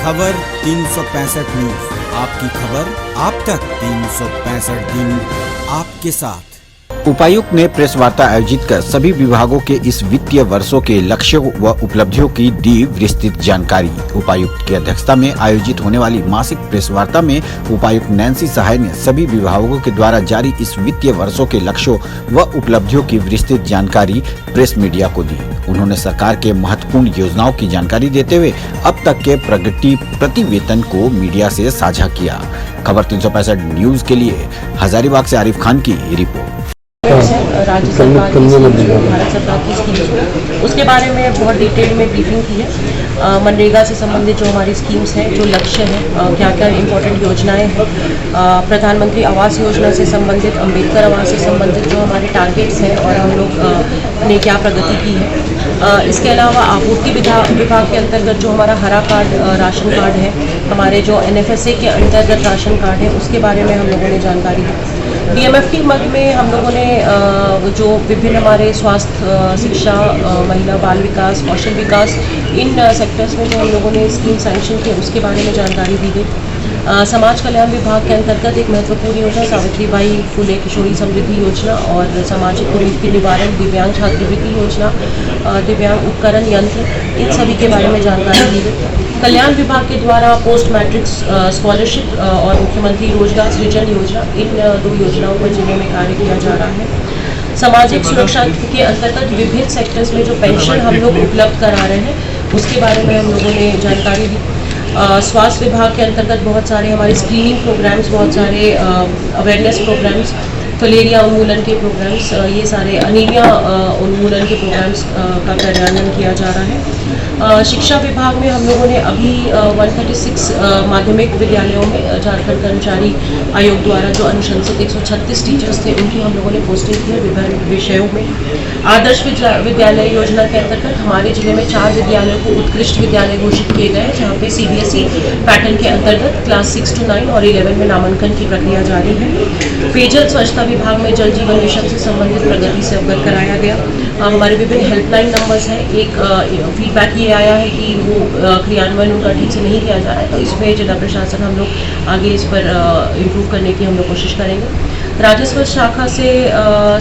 खबर 365 न्यूज, आपकी खबर आप तक 365 दिन आपके साथ। उपायुक्त ने प्रेस वार्ता आयोजित कर सभी विभागों के इस वित्तीय वर्षों के लक्ष्यों व उपलब्धियों की दी विस्तृत जानकारी। उपायुक्त की अध्यक्षता में आयोजित होने वाली मासिक प्रेस वार्ता में उपायुक्त नैन्सी सहाय ने सभी विभागों के द्वारा जारी इस वित्तीय वर्षों के लक्ष्यों व उपलब्धियों की विस्तृत जानकारी प्रेस मीडिया को दी। उन्होंने सरकार के महत्वपूर्ण योजनाओं की जानकारी देते हुए अब तक के प्रगति प्रतिवेदन को मीडिया से साझा किया। खबर 365 न्यूज के लिए हजारीबाग से आरिफ खान की रिपोर्ट। राज्य सरकार की स्कीम, भारत सरकार की स्कीम, उसके बारे में बहुत डिटेल में ब्रीफिंग की है। मनरेगा से संबंधित जो हमारी स्कीम्स हैं, जो लक्ष्य हैं, क्या क्या इम्पोर्टेंट योजनाएं हैं, प्रधानमंत्री आवास योजना से संबंधित, अम्बेडकर आवास से संबंधित जो हमारे टारगेट्स हैं और हम लोग ने क्या प्रगति की है। इसके अलावा आपूर्ति विभाग के अंतर्गत जो हमारा हरा कार्ड राशन कार्ड है, हमारे जो NFSA के अंतर्गत राशन कार्ड है, उसके बारे में हम लोगों ने जानकारी दी। DMFT मद में हम लोगों ने जो विभिन्न हमारे स्वास्थ्य, शिक्षा, महिला बाल विकास, कौशल विकास, इन सेक्टर्स में जो हम लोगों ने स्कीम सैंक्शन की उसके बारे में जानकारी दी गई। समाज कल्याण विभाग के अंतर्गत एक महत्वपूर्ण योजना सावित्रीबाई फुले किशोरी समृद्धि योजना और सामाजिक कुरीति निवारण, दिव्यांग छात्रवृत्ति योजना, दिव्यांग उपकरण यंत्र, इन सभी के बारे में जानकारी दी गई। कल्याण विभाग के द्वारा पोस्ट मैट्रिक स्कॉलरशिप और मुख्यमंत्री रोजगार सृजन योजना, इन दो योजनाओं पर जिले में कार्य किया जा रहा है। सामाजिक सुरक्षा के अंतर्गत विभिन्न सेक्टर्स में जो पेंशन हम लोग उपलब्ध करा रहे हैं उसके बारे में हम लोगों ने जानकारी दी। स्वास्थ्य विभाग के अंतर्गत बहुत सारे हमारे स्क्रीनिंग प्रोग्राम्स, बहुत सारे अवेयरनेस प्रोग्राम्स, फलेरिया उन्मूलन के प्रोग्राम्स, ये सारे अनीमिया उन्मूलन के प्रोग्राम्स का कार्यान्वयन किया जा रहा है। शिक्षा विभाग में हम लोगों ने अभी 136 माध्यमिक विद्यालयों में झारखंड कर्मचारी आयोग द्वारा जो अनुशंसित 136 टीचर्स थे उनकी हम लोगों ने पोस्टिंग की है विभिन्न विषयों में। आदर्श विद्यालय योजना के अंतर्गत हमारे जिले में 4 विद्यालयों को उत्कृष्ट विद्यालय घोषित किए गए हैं, जहाँ पे CBSE पैटर्न के अंतर्गत क्लास 6 to 9 और 11 में नामांकन की प्रक्रिया जारी है। पेयजल स्वच्छता विभाग में जल जीवन मिशन से संबंधित प्रगति से अवगत कराया गया। हमारे विभिन्न हेल्पलाइन नंबर्स हैं। एक फीडबैक ये आया है कि वो क्रियान्वयन उनका ठीक से नहीं किया जा रहा है, तो इस पर जिला प्रशासन हम लोग आगे इस पर इम्प्रूव करने की हम लोग कोशिश करेंगे। राजस्व शाखा से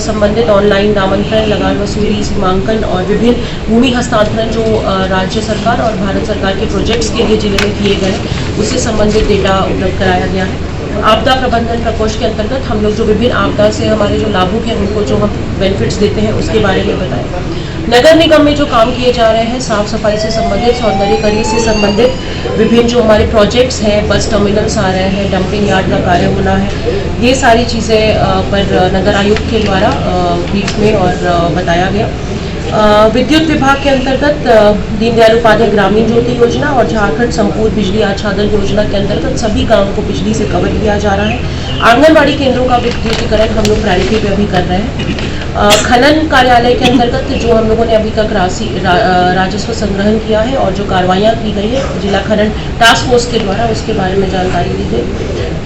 संबंधित ऑनलाइन नामांकन, लगान वसूली, सीमांकन और विभिन्न भूमि हस्तांतरण जो राज्य सरकार और भारत सरकार के प्रोजेक्ट्स के लिए जिले में किए गए उससे संबंधित डेटा उपलब्ध कराया गया है। आपदा प्रबंधन प्रकोष्ठ के अंतर्गत हम लोग जो विभिन्न आपदा से हमारे जो लाभुक हैं उनको जो हम बेनिफिट्स देते हैं उसके बारे में बताएं। नगर निगम में जो काम किए जा रहे हैं, साफ सफाई से संबंधित, सौंदर्यीकरण से संबंधित विभिन्न जो हमारे प्रोजेक्ट्स हैं, बस टर्मिनल्स आ रहे हैं, डंपिंग यार्ड का कार्य होना है, ये सारी चीज़ें पर नगर आयुक्त के द्वारा ब्रीफ में और बताया गया। विद्युत विभाग के अंतर्गत दीनदयाल उपाध्याय ग्रामीण ज्योति योजना और झारखंड संपूर्ण बिजली आच्छादन योजना के अंतर्गत सभी गांवों को बिजली से कवर किया जा रहा है। आंगनबाड़ी केंद्रों का विद्युतीकरण हम लोग प्रायोरिटी पे अभी कर रहे हैं। खनन कार्यालय के अंतर्गत जो हम लोगों ने अभी तक राजस्व संग्रहण किया है और जो कार्रवाइयाँ की गई है जिला खनन टास्क फोर्स के द्वारा, उसके बारे में जानकारी दी गई।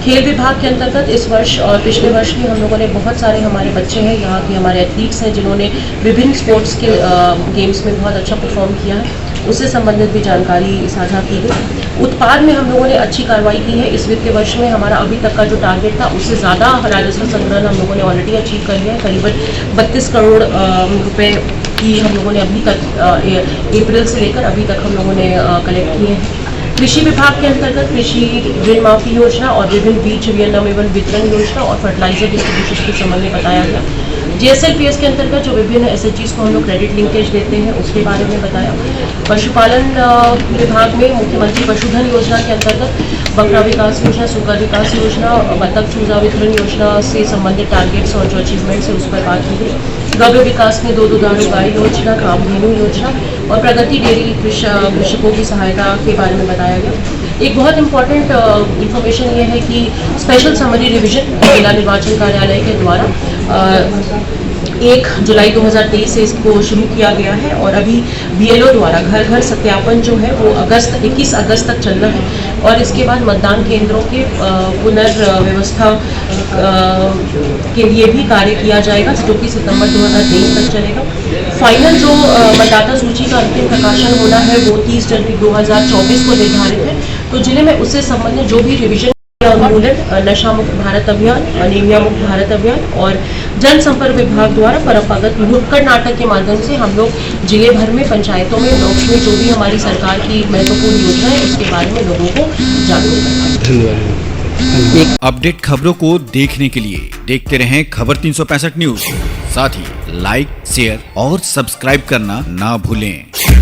खेल विभाग के अंतर्गत इस वर्ष और पिछले वर्ष भी हम लोगों ने बहुत सारे हमारे बच्चे हैं, यहाँ के हमारे एथलीट्स हैं जिन्होंने विभिन्न स्पोर्ट्स के गेम्स में बहुत अच्छा परफॉर्म किया है, उससे संबंधित भी जानकारी साझा की गई। उत्पाद में हम लोगों ने अच्छी कार्रवाई की है। इस वित्तीय वर्ष में हमारा अभी तक का जो टारगेट था उससे ज़्यादा राजस्व संग्रहण हम लोगों ने ऑलरेडी अचीव कर लिया है। करीबन 32 करोड़ रुपए की हम लोगों ने अभी तक अप्रैल से लेकर अभी तक हम लोगों ने कलेक्ट किए हैं। कृषि विभाग के अंतर्गत कृषि ऋण माफी योजना और विभिन्न बीज विनियमन एवं वितरण योजना और फर्टिलाइजर डिस्ट्रीब्यूशन के संबंध में बताया गया। GSLPS के अंतर्गत जो विभिन्न SHGs को हम लोग क्रेडिट लिंकेज देते हैं उसके बारे में बताया। पशुपालन विभाग में मुख्यमंत्री पशुधन योजना के अंतर्गत बकरा विकास योजना, सुकर विकास योजना, बतख चूजा वितरण योजना से संबंधित टारगेट्स और जो अचीवमेंट्स है उस पर बात की गई। गव्य विकास में 2 दुधारू गाय योजना, कामधेनु योजना और प्रगति डेयरी कृषकों की सहायता के बारे में बताया गया। एक बहुत इंपॉर्टेंट इंफॉर्मेशन ये है कि स्पेशल समरी रिवीजन जिला निर्वाचन कार्यालय के द्वारा 1 जुलाई 2023 से इसको शुरू किया गया है और अभी BLO द्वारा घर घर सत्यापन जो है वो 21 अगस्त तक चलना है और इसके बाद मतदान केंद्रों के पुनर्व्यवस्था के लिए भी कार्य किया जाएगा जो कि सितंबर 2023 तक चलेगा। फाइनल जो मतदाता सूची का अंतिम प्रकाशन होना है वो 30 जनवरी 2024 को निर्धारित है। तो जिले में उससे संबंधित जो भी रिविजन उन्मूलन, नशा मुक्त भारत अभियान, अनीमिया मुक्त भारत अभियान और जनसंपर्क विभाग द्वारा परंपरागत नुक्कड़ नाटक के माध्यम से हम लोग जिले भर में पंचायतों में ब्लॉक्स में जो भी हमारी सरकार की महत्वपूर्ण योजना है उसके बारे में लोगों को जागरूक करते हैं। अपडेट खबरों को देखने के लिए देखते रहें खबर 365 न्यूज। साथ ही लाइक, शेयर और सब्सक्राइब करना ना भूलें।